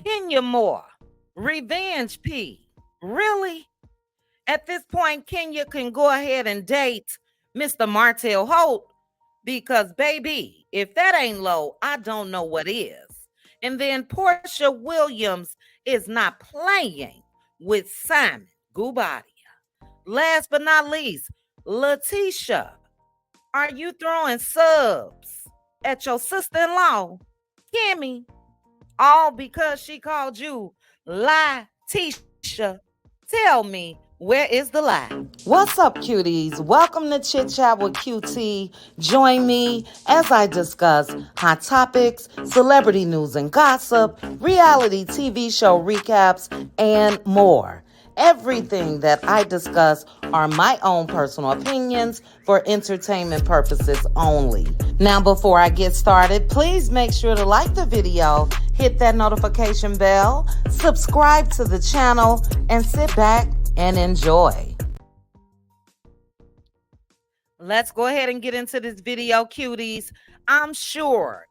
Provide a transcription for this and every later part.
Kenya Moore, revenge P. Really? At this point, Kenya can go ahead and date Mr. Martell Holt because, baby, if that ain't low, I don't know what is. And then Porsha Williams is not playing with Simon Guobadia. Last but not least, Lie-Tisha, are you throwing subs at your sister-in-law, Kimmi, all because she called you Lie-Tisha? Tell me, where is the lie? What's up, cuties? Welcome to Chit Chat with QT. Join me as I discuss hot topics, celebrity news and gossip, reality TV show recaps, and more. Everything that I discuss are my own personal opinions for entertainment purposes only. Now, before I get started, please make sure to like the video, hit that notification bell, subscribe to the channel, and sit back and enjoy. Let's go ahead and get into this video, cuties. I'm sure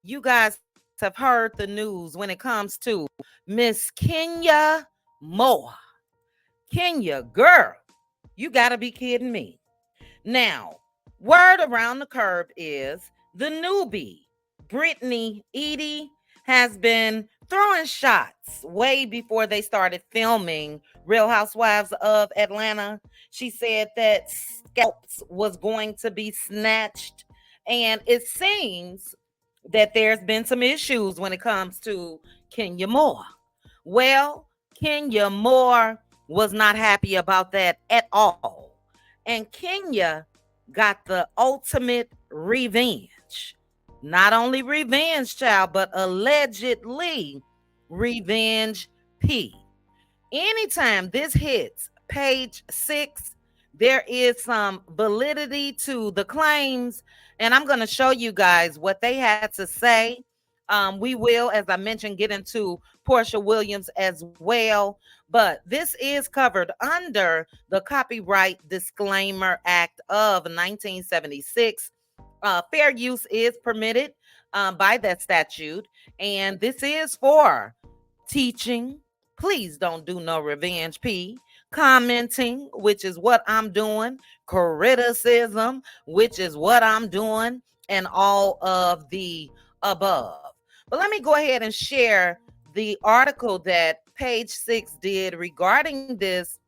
you guys have heard the news when it comes to Miss Kenya Moore. Kenya, girl, you gotta be kidding me. Now, word around the curb is the newbie, Brittany Edie, has been throwing shots way before they started filming Real Housewives of Atlanta. She said that scalps was going to be snatched. And it seems that there's been some issues when it comes to Kenya Moore. Well, Kenya Moore was not happy about that at all. And Kenya got the ultimate revenge. Not only revenge, child, but allegedly revenge P. Anytime this hits page 6, there is some validity to the claims, and I'm going to show you guys what they had to say. We will, as I mentioned, get into Porsha Williams as well, but this is covered under the Copyright Disclaimer Act of 1976. Fair use is permitted by that statute, and this is for teaching. Please don't do no revenge P. Commenting, which is what I'm doing. Criticism, which is what I'm doing, and all of the above. But let me go ahead and share the article that page 6 did regarding this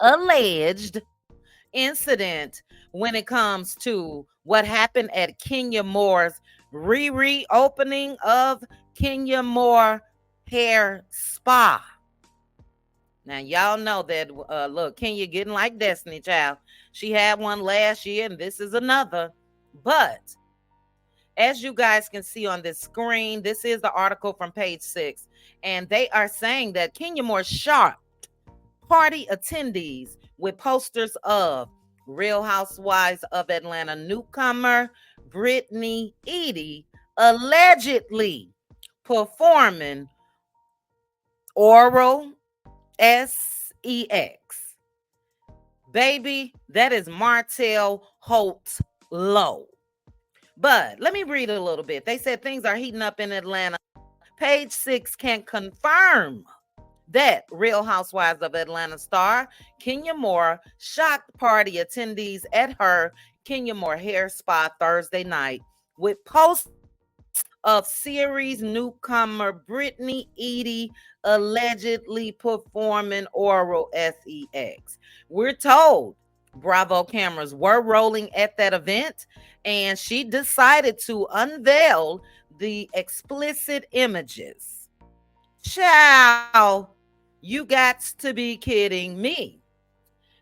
alleged incident when it comes to what happened at Kenya Moore's reopening of Kenya Moore Hair Spa. Now, y'all know that, look, Kenya getting like Destiny Child. She had one last year, and this is another. But as you guys can see on this screen, this is the article from page 6. And they are saying that Kenya Moore shocked party attendees with posters of Real Housewives of Atlanta newcomer Brittany Edie allegedly performing oral sex. Baby, that is Martell Holt's low. But let me read a little bit. They said things are heating up in Atlanta. Page 6 can confirm that Real Housewives of Atlanta star Kenya Moore shocked party attendees at her Kenya Moore hair spa Thursday night with posts of series newcomer Brittany Edie allegedly performing oral sex. We're told Bravo cameras were rolling at that event, and she decided to unveil the explicit images. Child, you got to be kidding me.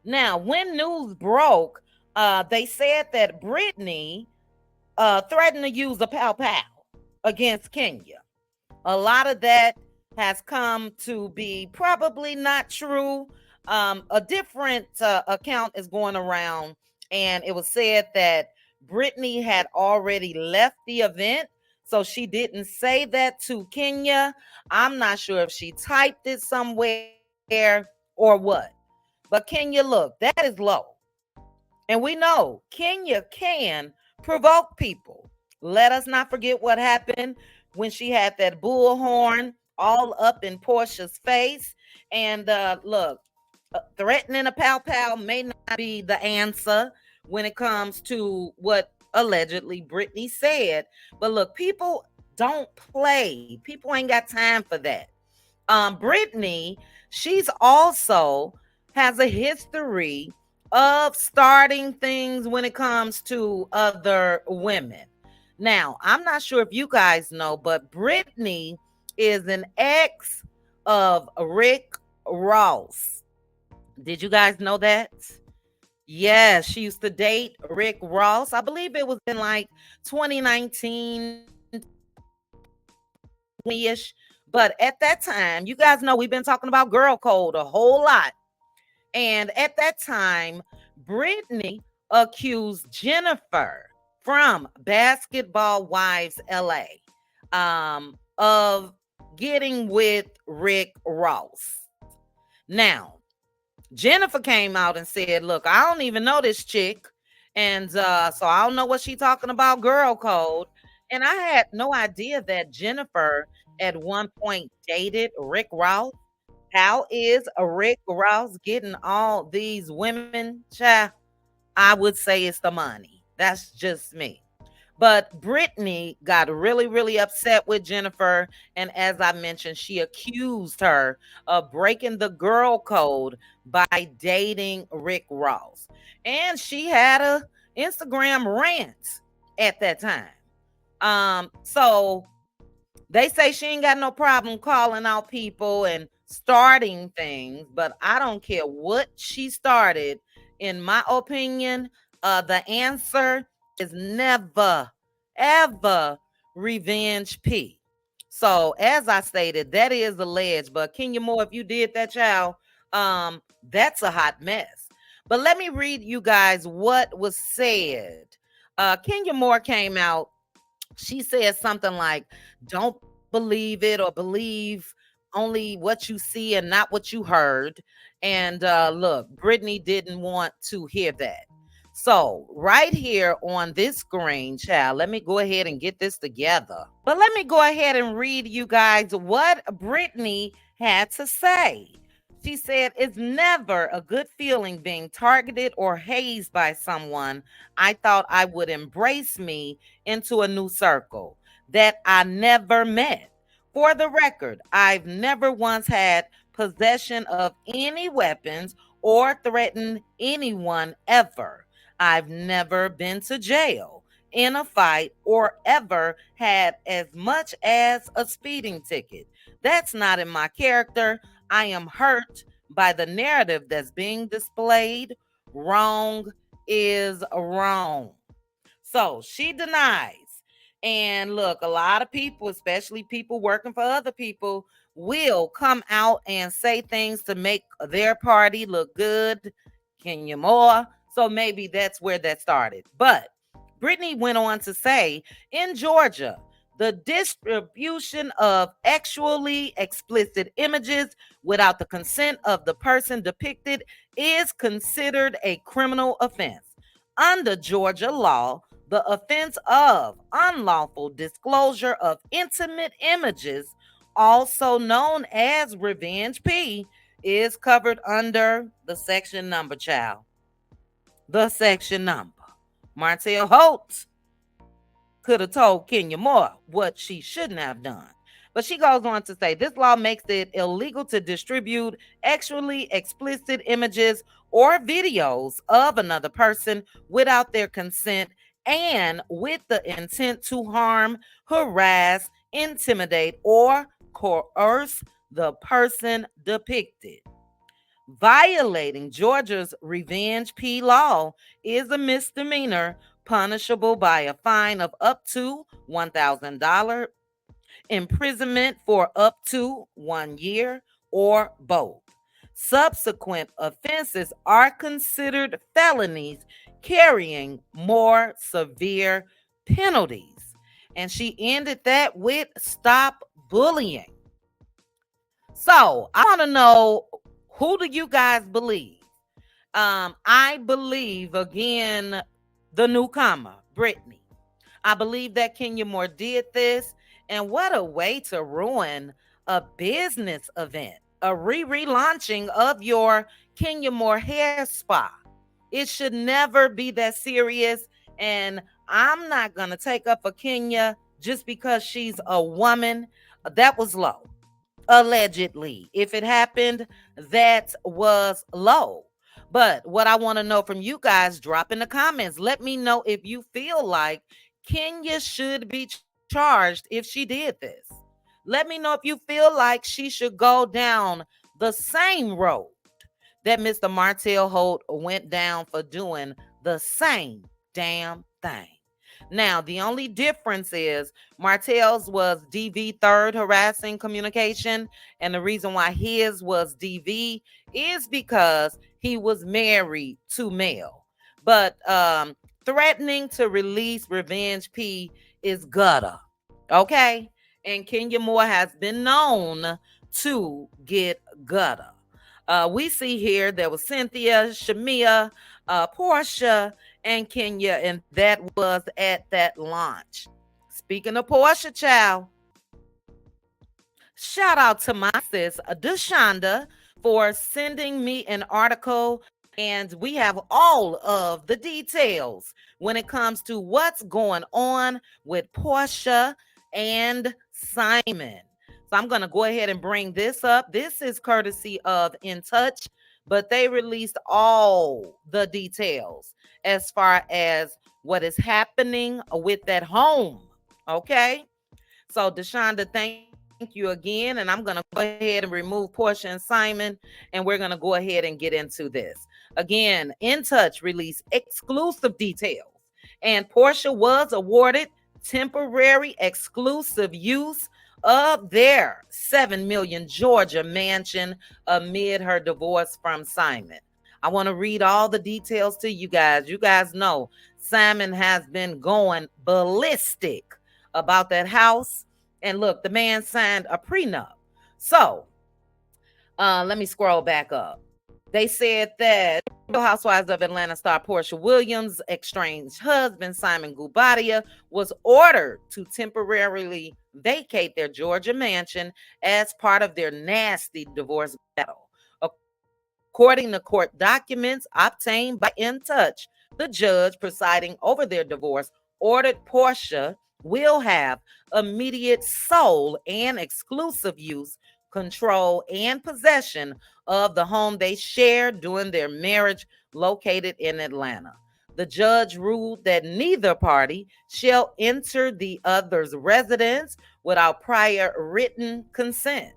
Now, when news broke, they said that Brittany threatened to use a pow pow against Kenya. A lot of that has come to be probably not true. A different account is going around, and it was said that Brittany had already left the event, so she didn't say that to Kenya. I'm not sure if she typed it somewhere or what. But Kenya, look, that is low. And we know Kenya can provoke people. Let us not forget what happened when she had that bullhorn all up in Porsha's face. And look, threatening a pow pow may not be the answer when it comes to what allegedly Brittany said. But look, people don't play. People ain't got time for that. Brittany, she's also has a history of starting things when it comes to other women. Now, I'm not sure if you guys know, but Brittany is an ex of Rick Ross. Did you guys know that? Yes, she used to date Rick Ross. I believe it was in like 2019, 20-ish. But at that time, you guys know we've been talking about girl code a whole lot. And at that time, Brittany accused Jennifer from Basketball Wives LA of getting with Rick Ross. Now, Jennifer came out and said, look, I don't even know this chick. And so I don't know what she's talking about, girl code. And I had no idea that Jennifer at one point dated Rick Ross. How is a Rick Ross getting all these women? Child, I would say it's the money. That's just me. But Brittany got really, really upset with Jennifer. And as I mentioned, she accused her of breaking the girl code by dating Rick Ross. And she had a Instagram rant at that time. So they say she ain't got no problem calling out people and starting things, but I don't care what she started. In my opinion, the answer is never, ever revenge P. So as I stated, that is alleged, but Kenya Moore, if you did that, child, that's a hot mess. But let me read you guys what was said. Kenya Moore came out. She said something like, don't believe it or believe only what you see and not what you heard. And look, Brittany didn't want to hear that. So right here on this screen, child, let me go ahead and get this together. But let me go ahead and read you guys what Brittany had to say. She said, it's never a good feeling being targeted or hazed by someone I thought I would embrace me into a new circle that I never met. For the record, I've never once had possession of any weapons or threatened anyone ever. I've never been to jail in a fight or ever had as much as a speeding ticket. That's not in my character. I am hurt by the narrative that's being displayed. Wrong is wrong. So she denies. And look, a lot of people, especially people working for other people, will come out and say things to make their party look good. Kenya Moore. So maybe that's where that started. But Brittany went on to say, in Georgia, the distribution of sexually explicit images without the consent of the person depicted is considered a criminal offense. Under Georgia law, the offense of unlawful disclosure of intimate images, also known as revenge P, is covered under the section number, child. The section number. Martell Holtz could have told Kenya Moore what she shouldn't have done. But she goes on to say this law makes it illegal to distribute sexually explicit images or videos of another person without their consent and with the intent to harm, harass, intimidate, or coerce the person depicted. Violating Georgia's revenge P law is a misdemeanor punishable by a fine of up to $1,000, imprisonment for up to 1 year, or both. Subsequent offenses are considered felonies carrying more severe penalties. And she ended that with stop bullying. So I want to know, who do you guys believe? I believe, again, the newcomer, Brittany. I believe that Kenya Moore did this. And what a way to ruin a business event, a relaunching of your Kenya Moore hair spa. It should never be that serious. And I'm not going to take up for Kenya just because she's a woman. That was low, allegedly. If it happened, that was low. But what I want to know from you guys, drop in the comments. Let me know if you feel like Kenya should be charged if she did this. Let me know if you feel like she should go down the same road that Mr. Martell Holt went down for doing the same damn thing. Now, the only difference is Martell's was DV, third harassing communication, and the reason why his was DV is because he was married to Mel. But threatening to release Revenge P is gutter. Okay? And Kenya Moore has been known to get gutter. We see here there was Cynthia, Shamia, Porsha, and Kenya, and that was at that launch. Speaking of Porsha, child, shout out to my sis, Deshonda, for sending me an article, and we have all of the details when it comes to what's going on with Porsha and Simon. So I'm going to go ahead and bring this up. This is courtesy of In Touch, but they released all the details as far as what is happening with that home. Okay. So, Deshonda, thank you again. And I'm going to go ahead and remove Porsha and Simon, and we're going to go ahead and get into this. Again, In Touch released exclusive details, and Porsha was awarded temporary exclusive use of their 7 million Georgia mansion amid her divorce from Simon. I want to read all the details to you guys. You guys know Simon has been going ballistic about that house. And look, the man signed a prenup. So let me scroll back up. They said that Real Housewives of Atlanta star Porsha Williams' estranged husband, Simon Gubadia, was ordered to temporarily vacate their Georgia mansion as part of their nasty divorce battle. According to court documents obtained by In Touch, the judge presiding over their divorce ordered Porsha will have immediate sole and exclusive use, control, and possession of the home they shared during their marriage located in Atlanta. The judge ruled that neither party shall enter the other's residence without prior written consent.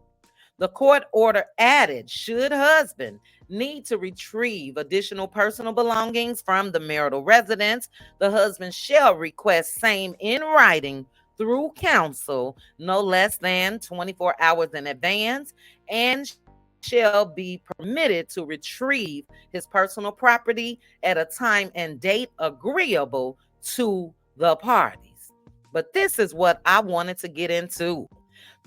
The court order added, should husband need to retrieve additional personal belongings from the marital residence, the husband shall request same in writing through counsel no less than 24 hours in advance, and shall be permitted to retrieve his personal property at a time and date agreeable to the parties. But this is what I wanted to get into.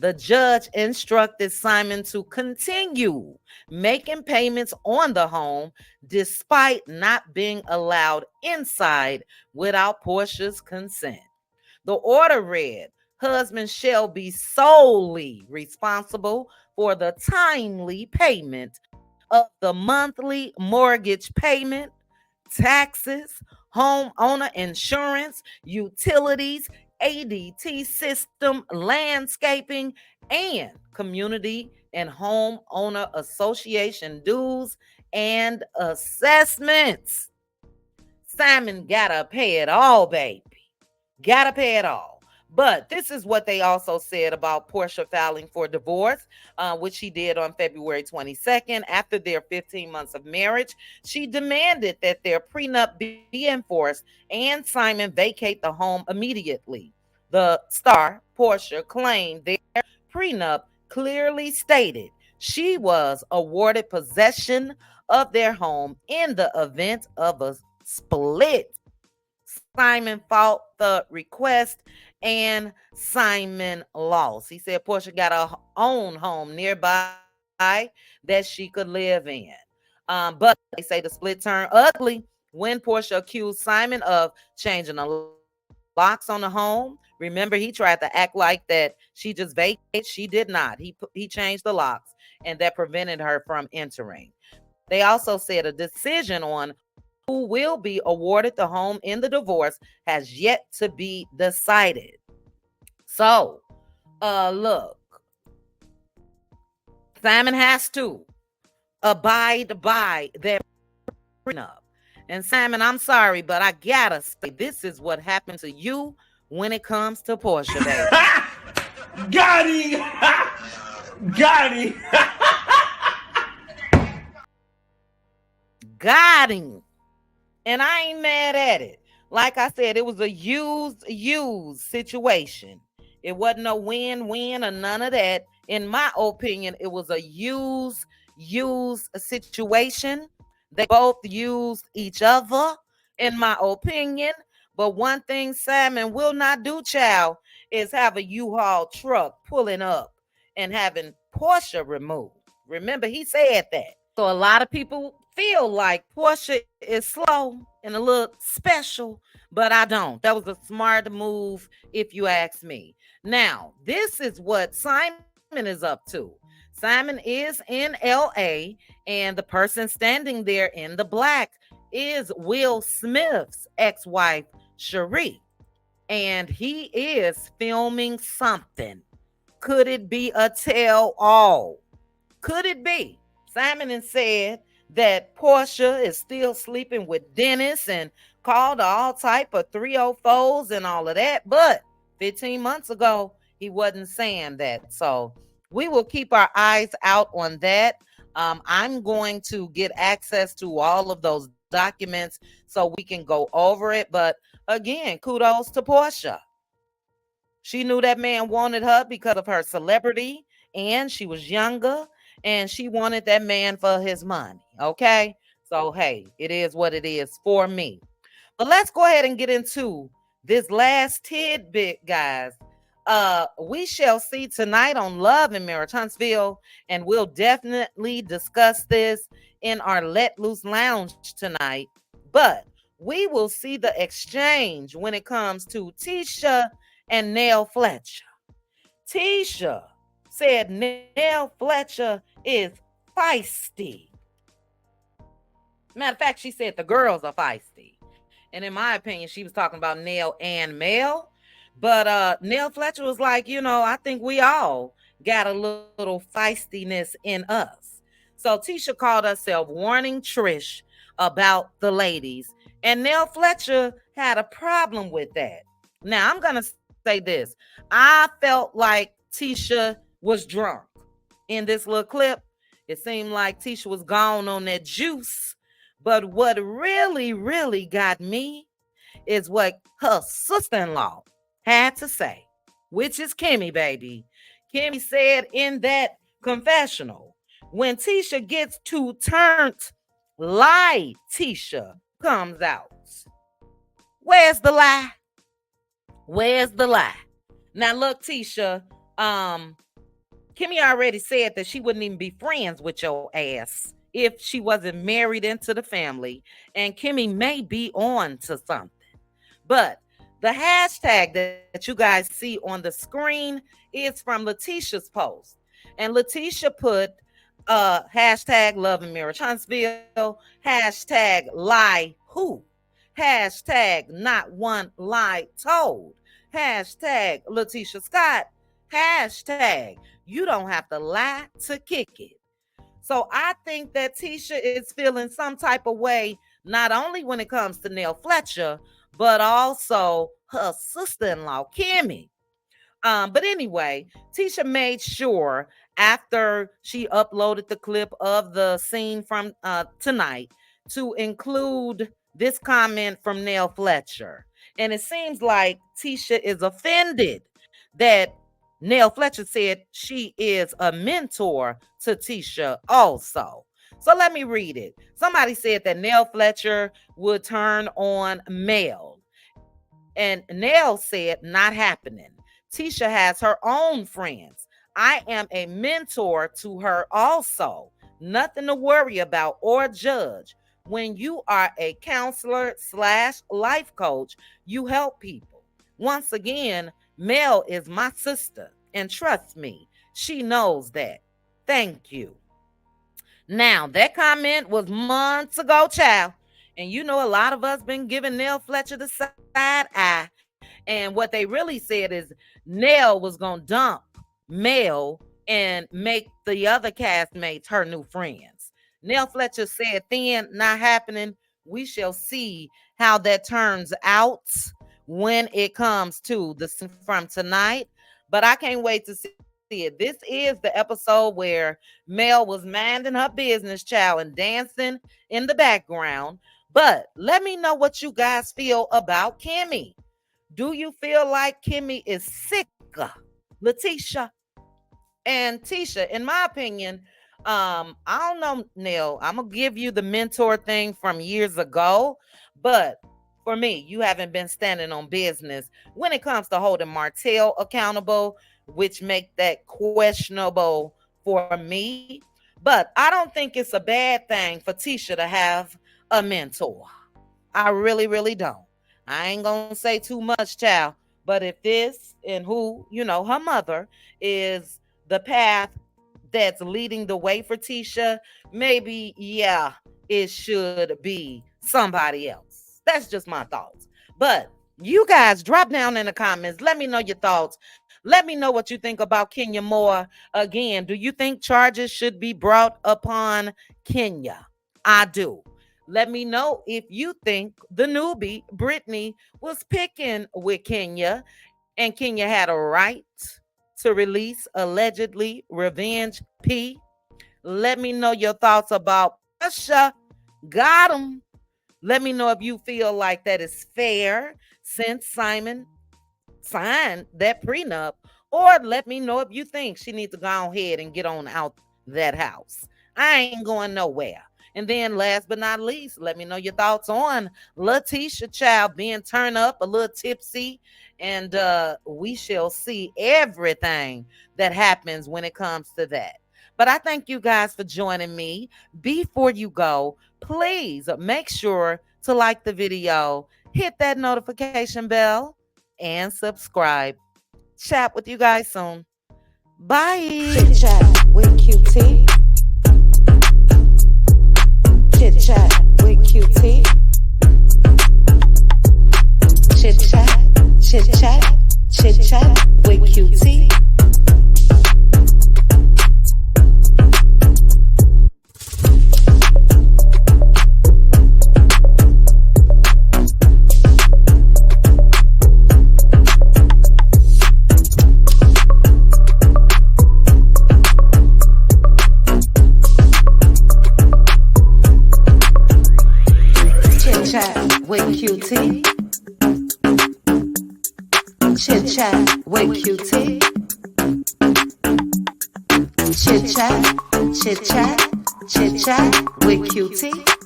The judge instructed Simon to continue making payments on the home despite not being allowed inside without Porsha's consent. The order read, husband shall be solely responsible for the timely payment of the monthly mortgage payment, taxes, homeowner insurance, utilities, ADT system, landscaping, and community and homeowner association dues and assessments. Simon gotta pay it all, baby. Gotta pay it all. But this is what they also said about Porsha filing for divorce, which she did on February 22nd. After their 15 months of marriage, she demanded that their prenup be enforced and Simon vacate the home immediately. The star, Porsha, claimed their prenup clearly stated she was awarded possession of their home in the event of a split. Simon fought the request and Simon lost. He said Porsha got her own home nearby that she could live in. But they say the split turned ugly when Porsha accused Simon of changing the locks on the home, removing Remember, he tried to act like that she just vacated. She did not. He changed the locks, and that prevented her from entering. They also said a decision on who will be awarded the home in the divorce has yet to be decided. So, look, Simon has to abide by that prenup. And Simon, I'm sorry, but I gotta say, this is what happened to you when it comes to Porsha, baby. Got him! Got him! Got him. And I ain't mad at it. Like I said, it was a use situation. It wasn't a win-win or none of that. In my opinion, it was a use situation. They both used each other, in my opinion. But one thing Simon will not do, child, is have a U-Haul truck pulling up and having Porsha removed. Remember, he said that. So a lot of people feel like Porsha is slow and a little special, but I don't. That was a smart move, if you ask me. Now, this is what Simon is up to. Simon is in LA, and the person standing there in the black is Will Smith's ex-wife, Cherie. And he is filming something. Could it be a tell-all? Could it be? Simon has said that Porsha is still sleeping with Dennis and called all type of 304s and all of that. But 15 months ago, he wasn't saying that. So we will keep our eyes out on that. I'm going to get access to all of those documents so we can go over it. But again, kudos to Porsha. She knew that man wanted her because of her celebrity, and she was younger, and she wanted that man for his money. Okay. So, hey, it is what it is for me. But let's go ahead and get into this last tidbit, guys. We shall see tonight on Love and Marriage Huntsville, and we'll definitely discuss this in our Let Loose Lounge tonight. But we will see the exchange when it comes to Tisha and Nell Fletcher. Tisha said Nell Fletcher is feisty. Matter of fact, she said the girls are feisty. And in my opinion, she was talking about Nell and Mel. But Nell Fletcher was like, I think we all got a little feistiness in us. So Tisha called herself warning Trish about the ladies. And Nell Fletcher had a problem with that. Now, I'm going to say this. I felt like Tisha was drunk in this little clip. It seemed like Tisha was gone on that juice. But what really, really got me is what her sister-in-law had to say, which is Kimmi, baby. Kimmi said in that confessional, when Tisha gets too turned, Lie-Tisha comes out. Where's the lie? Where's the lie? Now look, Tisha, Kimmi already said that she wouldn't even be friends with your ass if she wasn't married into the family, and Kimmi may be on to something. But the hashtag that you guys see on the screen is from Lie-Tisha's post. And Lie-Tisha put hashtag Love and Marriage Huntsville, hashtag lie who, hashtag not one lie told, hashtag Lie-Tisha Scott, hashtag you don't have to lie to kick it. So I think that Tisha is feeling some type of way, not only when it comes to Nell Fletcher, but also her sister-in-law, Kimmi. But anyway, Tisha made sure after she uploaded the clip of the scene from tonight to include this comment from Nell Fletcher. And it seems like Tisha is offended that Nell Fletcher said she is a mentor to Tisha also. So let me read it. Somebody said that Nell Fletcher would turn on Mel. And Nell said, not happening. Tisha has her own friends. I am a mentor to her also. Nothing to worry about or judge. When you are a counselor / life coach, you help people. Once again, Mel is my sister, and trust me, she knows that. Thank you. Now, that comment was months ago, child. And you know, a lot of us been giving Nell Fletcher the side eye. And what they really said is Nell was going to dump Mel and make the other castmates her new friends. Nell Fletcher said, then, not happening. We shall see how that turns out when it comes to the scene from tonight. But I can't wait to see it. This is the episode where Mel was minding her business, child, and dancing in the background. But let me know what you guys feel about Kimmi. Do you feel like Kimmi is sicker? Lie-Tisha and Tisha, in my opinion, I don't know, Nell. I'm gonna give you the mentor thing from years ago, but for me, you haven't been standing on business when it comes to holding Martell accountable, which make that questionable for me. But I don't think it's a bad thing for Tisha to have a mentor. I really, really don't. I ain't gonna say too much, child. But if this and who, her mother is the path that's leading the way for Tisha, maybe, yeah, it should be somebody else. That's just my thoughts. But you guys drop down in the comments. Let me know your thoughts. Let me know what you think about Kenya Moore. Again, do you think charges should be brought upon Kenya? I do. Let me know if you think the newbie, Brittany, was picking with Kenya and Kenya had a right to release allegedly Revenge P. Let me know your thoughts about Porsha. Got him. Let me know if you feel like that is fair since Simon signed that prenup, or let me know if you think she needs to go ahead and get on out that house. I ain't going nowhere. And then last but not least, let me know your thoughts on Lie-Tisha, child, being turned up a little tipsy. And we shall see everything that happens when it comes to that. But I thank you guys for joining me. Before you go, please make sure to like the video, hit that notification bell, and subscribe. Chat with you guys soon. Bye. Chit chat with QT. Chit chat with QT. Chit chat, chit chat, chit chat with QT. With QT. Chit chat with QT. Chit chat, chit chat, chit chat with QT.